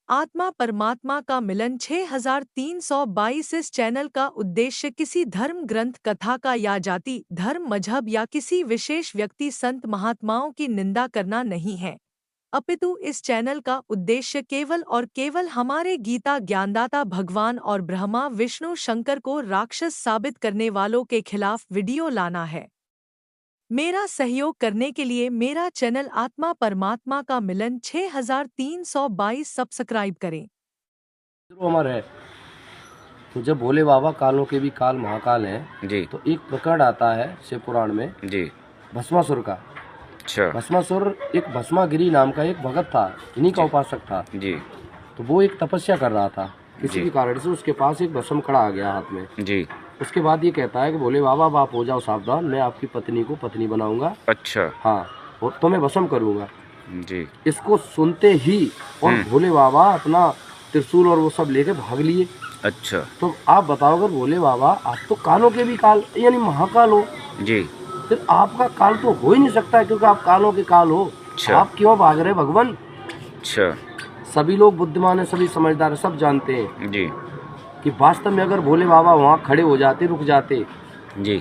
आत्मा परमात्मा का मिलन 6322। इस चैनल का उद्देश्य किसी धर्म ग्रंथ, कथा का या जाति, धर्म, मजहब या किसी विशेष व्यक्ति, संत, महात्माओं की निंदा करना नहीं है, अपितु इस चैनल का उद्देश्य केवल और केवल हमारे गीता ज्ञानदाता भगवान और ब्रह्मा विष्णु शंकर को राक्षस साबित करने वालों के खिलाफ वीडियो लाना है। मेरा सहयोग करने के लिए मेरा चैनल आत्मा परमात्मा का मिलन 6322 सब्सक्राइब करें। जो अमर है, तो जब भोले बाबा कालों के भी काल महाकाल हैं जी तो एक प्रकरण आता है शिव पुराण में जी। भस्मासुर का। अच्छा भस्मासुर एक भस्मागिरी नाम का एक भगत था, इन्हीं का उपासक था। जी तो वो एक तपस्या कर रहा था, किसी जी। भी कारण से उसके पास एक भस्म खड़ा आ गया हाथ में। जी। उसके बाद ये कहता है कि भोले बाबा अब आप हो जाओ सावधान, मैं आपकी पत्नी को पत्नी बनाऊंगा। अच्छा। हाँ, और तुम्हें भस्म करूंगा। जी। इसको सुनते ही और भोले बाबा अपना त्रिशूल और वो सब लेके भाग लिए। अच्छा। तो आप बताओ, अगर भोले बाबा आप तो कालों के भी काल यानी महाकाल हो, जी। फिर आपका काल तो हो ही नहीं सकता है, क्योंकि आप कालों के काल हो। अच्छा। आप क्यों भाग रहे भगवान? अच्छा। सभी लोग बुद्धिमान है, सभी समझदार है, सब जानते हैं जी कि वास्तव में अगर भोले बाबा वहाँ खड़े हो जाते, रुक जाते, जी।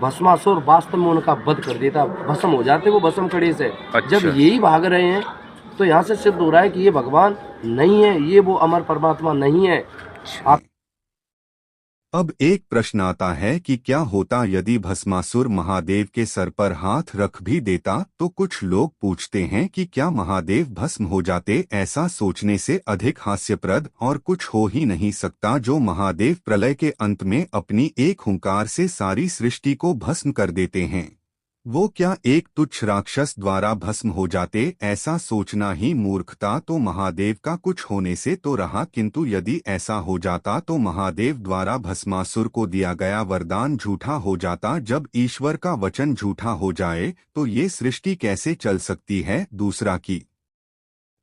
भस्मासुर वास्तव में उनका वध कर देता, भस्म हो जाते वो भस्म खड़े से। अच्छा। जब यही भाग रहे हैं तो यहाँ से सिद्ध हो रहा है कि ये भगवान नहीं है, ये वो अमर परमात्मा नहीं है। आप अब एक प्रश्न आता है कि क्या होता यदि भस्मासुर महादेव के सर पर हाथ रख भी देता? तो कुछ लोग पूछते हैं कि क्या महादेव भस्म हो जाते? ऐसा सोचने से अधिक हास्यप्रद और कुछ हो ही नहीं सकता। जो महादेव प्रलय के अंत में अपनी एक हुंकार से सारी सृष्टि को भस्म कर देते हैं, वो क्या एक तुच्छ राक्षस द्वारा भस्म हो जाते? ऐसा सोचना ही मूर्खता। तो महादेव का कुछ होने से तो रहा, किंतु यदि ऐसा हो जाता तो महादेव द्वारा भस्मासुर को दिया गया वरदान झूठा हो जाता। जब ईश्वर का वचन झूठा हो जाए तो ये सृष्टि कैसे चल सकती है? दूसरा कि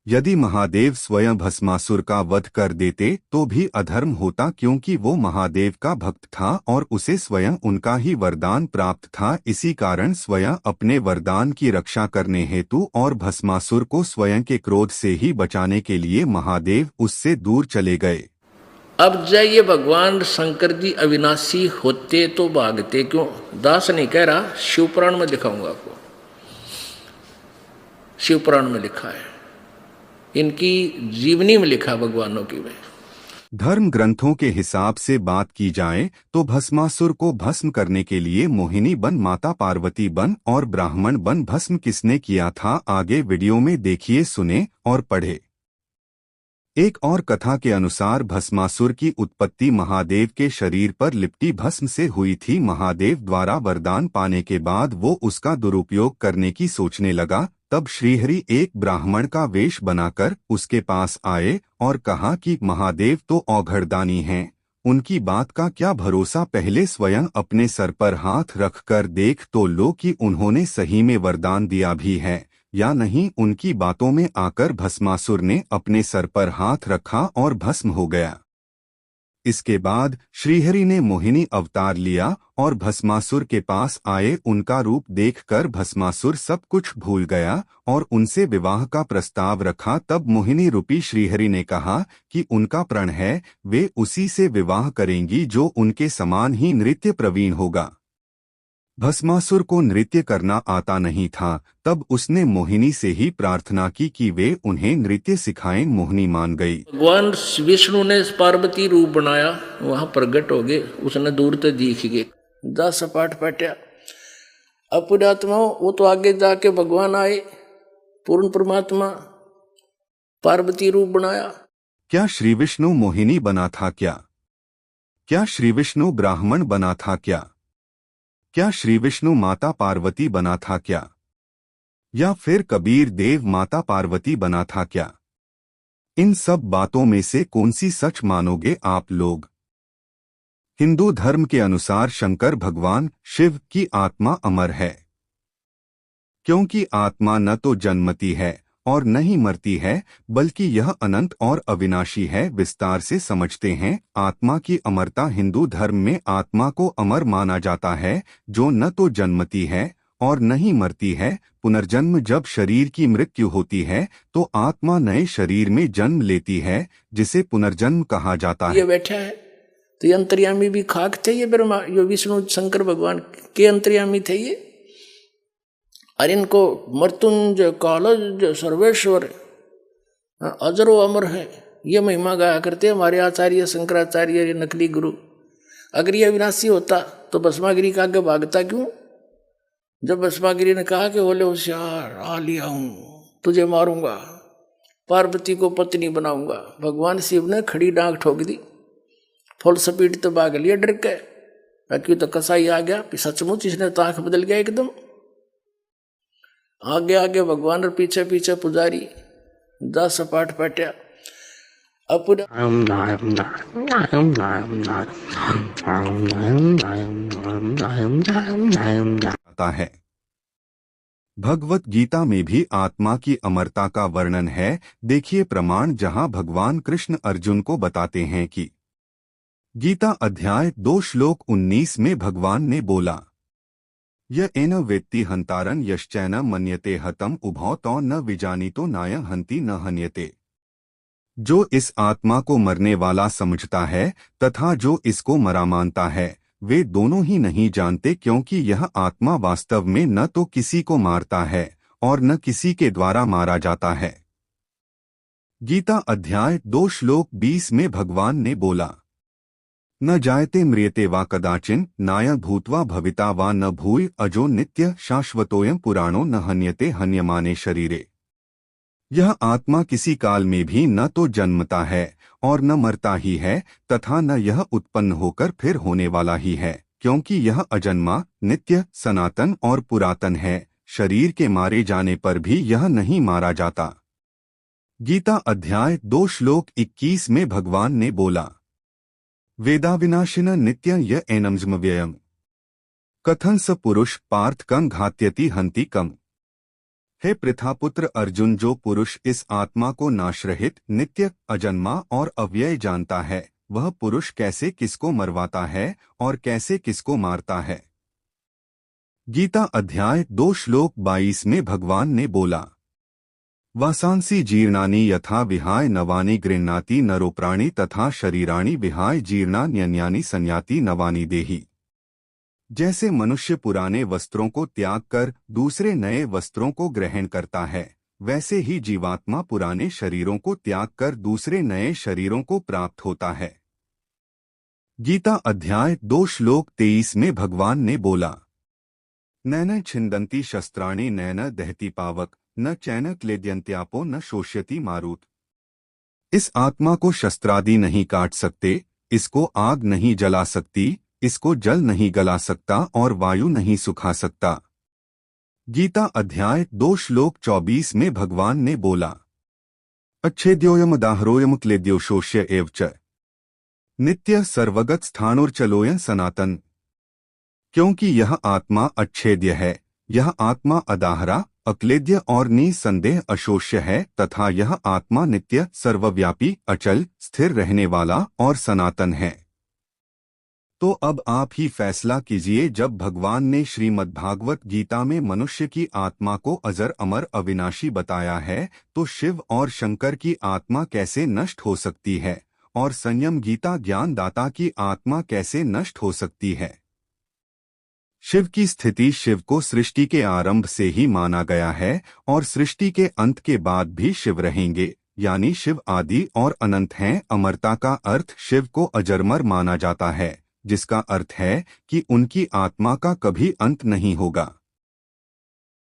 यदि महादेव स्वयं भस्मासुर का वध कर देते तो भी अधर्म होता, क्योंकि वो महादेव का भक्त था और उसे स्वयं उनका ही वरदान प्राप्त था। इसी कारण स्वयं अपने वरदान की रक्षा करने हेतु और भस्मासुर को स्वयं के क्रोध से ही बचाने के लिए महादेव उससे दूर चले गए। अब जाइए, भगवान शंकर जी अविनाशी होते तो भागते क्यों? दास नहीं कह रहा, शिवपुराण में दिखाऊंगा आपको। शिवपुराण में लिखा है, इनकी जीवनी में लिखा, भगवानों की में। धर्म ग्रंथों के हिसाब से बात की जाए तो भस्मासुर को भस्म करने के लिए मोहिनी बन, माता पार्वती बन और ब्राह्मण बन भस्म किसने किया था? आगे वीडियो में देखिए, सुने और पढ़े। एक और कथा के अनुसार भस्मासुर की उत्पत्ति महादेव के शरीर पर लिपटी भस्म से हुई थी। महादेव द्वारा वरदान पाने के बाद वो उसका दुरुपयोग करने की सोचने लगा। तब श्रीहरि एक ब्राह्मण का वेश बनाकर उसके पास आए और कहा कि महादेव तो औघड़दानी हैं, उनकी बात का क्या भरोसा? पहले स्वयं अपने सर पर हाथ रखकर देख तो लो कि उन्होंने सही में वरदान दिया भी है या नहीं। उनकी बातों में आकर भस्मासुर ने अपने सर पर हाथ रखा और भस्म हो गया। इसके बाद श्रीहरि ने मोहिनी अवतार लिया और भस्मासुर के पास आए। उनका रूप देखकर भस्मासुर सब कुछ भूल गया और उनसे विवाह का प्रस्ताव रखा। तब मोहिनी रूपी श्रीहरि ने कहा कि उनका प्रण है, वे उसी से विवाह करेंगी जो उनके समान ही नृत्य प्रवीण होगा। भस्मासुर को नृत्य करना आता नहीं था, तब उसने मोहिनी से ही प्रार्थना की कि वे उन्हें नृत्य सिखाएं। मोहिनी मान गई। भगवान विष्णु ने पार्वती रूप बनाया, वहां प्रकट हो गए, उसने दूर तक दिख गए। 10 पाठ पढ़ा। अब पुण्यात्मा वो तो आगे जाके भगवान आए, पूर्ण परमात्मा, पार्वती रूप बनाया। क्या श्री विष्णु मोहिनी बना था? क्या श्री विष्णु ब्राह्मण बना था? क्या श्री विष्णु माता पार्वती बना था? या फिर कबीर देव माता पार्वती बना था? इन सब बातों में से कौन सी सच मानोगे आप लोग? हिंदू धर्म के अनुसार शंकर भगवान शिव की आत्मा अमर है, क्योंकि आत्मा न तो जन्मती है और न ही मरती है, बल्कि यह अनंत और अविनाशी है। विस्तार से समझते हैं आत्मा की अमरता। हिंदू धर्म में आत्मा को अमर माना जाता है, जो न तो जन्मती है और नहीं मरती है। पुनर्जन्म जब शरीर की मृत्यु होती है तो आत्मा नए शरीर में जन्म लेती है, जिसे पुनर्जन्म कहा जाता ये है। बैठा है तो ये अंतर्यामी भी खाक थे, ये ब्रह्मा, ये विष्णु शंकर भगवान के अंतर्यामी थे ये। और इनको मृत्युंजय कालज सर्वेश्वर अजरो अमर है, ये महिमा गाया करते हमारे आचार्य शंकराचार्य, ये नकली गुरु। अगर ये अविनाशी होता तो भस्मागिरी का आगे भागता क्यों? जब भस्मागिरी ने कहा कि बोले होशियार आ लिया हूं, तुझे मारूंगा, पार्वती को पत्नी बनाऊंगा, भगवान शिव ने खड़ी डांग ठोक दी, फुल स्पीड तो भाग लिया डर के, ताकि तो कसाई आ गया, सचमुच इसने तो आंख बदल गया एकदम। आगे आगे भगवान और पीछे पीछे पुजारी, 10 पाठ पाट्या अपना आता है। भगवत गीता में भी आत्मा की अमरता का वर्णन है। देखिए प्रमाण, जहां भगवान कृष्ण अर्जुन को बताते हैं कि गीता अध्याय 2 श्लोक 19 में भगवान ने बोला, य एन वेत्ति हंतारन यश्चैन मन्यते हतम उभौ तो न विजानीतो नाय हंति न हन्यते। जो इस आत्मा को मरने वाला समझता है तथा जो इसको मरा मानता है, वे दोनों ही नहीं जानते, क्योंकि यह आत्मा वास्तव में न तो किसी को मारता है और न किसी के द्वारा मारा जाता है। गीता अध्याय 2 श्लोक 20 में भगवान ने बोला, न जायते म्रियते वा कदाचिन नाय भूत्वा भविता वा न भूय अजो नित्य शाश्वतोयम पुराणो न हन्यते हन्यमाने शरीरे। यह आत्मा किसी काल में भी न तो जन्मता है और न मरता ही है, तथा न यह उत्पन्न होकर फिर होने वाला ही है, क्योंकि यह अजन्मा, नित्य, सनातन और पुरातन है। शरीर के मारे जाने पर भी यह नहीं मारा जाता। गीता अध्याय 2 श्लोक 21 में भगवान ने बोला, वेदाविनाशिन नित्य य एनमज्म व्ययम् कथं स पुरुष पार्थ कं घात्यति हंति कम। हे पृथापुत्र अर्जुन, जो पुरुष इस आत्मा को नाशरहित, नित्य, अजन्मा और अव्यय जानता है, वह पुरुष कैसे किसको मरवाता है और कैसे किसको मारता है। गीता अध्याय 2 श्लोक 22 में भगवान ने बोला, वासांसी जीर्णानि यथा विहाय नवानि गृह्णाति नरो प्राणी तथा शरीराणि विहाय जीर्णान्यन्यानि संयाति नवानि देहि। जैसे मनुष्य पुराने वस्त्रों को त्याग कर दूसरे नए वस्त्रों को ग्रहण करता है, वैसे ही जीवात्मा पुराने शरीरों को त्याग कर दूसरे नए शरीरों को प्राप्त होता है। गीता अध्याय 2 श्लोक 23 में भगवान ने बोला, नैन छिन्दन्ति शस्त्राणि नैन दहति पावक न चैन क्लेद्यन्त्यापो न शोष्यति मारुत। इस आत्मा को शस्त्रादि नहीं काट सकते, इसको आग नहीं जला सकती, इसको जल नहीं गला सकता और वायु नहीं सुखा सकता। गीता अध्याय 2 श्लोक 24 में भगवान ने बोला, अच्छेद्योयम दाहरोयम क्लेद्यो शोष्य एव च नित्य सर्वगत स्थाणुर्चलोयं सनातन। क्योंकि यह आत्मा अच्छेद्य है, यह आत्मा अदाहरा, अक्लेद्य और निसंदेह अशोष्य है, तथा यह आत्मा नित्य, सर्वव्यापी, अचल, स्थिर रहने वाला और सनातन है। तो अब आप ही फैसला कीजिए, जब भगवान ने श्रीमद्भागवत गीता में मनुष्य की आत्मा को अजर अमर अविनाशी बताया है, तो शिव और शंकर की आत्मा कैसे नष्ट हो सकती है और संयम गीता ज्ञानदाता की आत्मा कैसे नष्ट हो सकती है। शिव की स्थिति शिव को सृष्टि के आरंभ से ही माना गया है और सृष्टि के अंत के बाद भी शिव रहेंगे, यानी शिव आदि और अनंत हैं। अमरता का अर्थ शिव को अजरमर माना जाता है, जिसका अर्थ है कि उनकी आत्मा का कभी अंत नहीं होगा।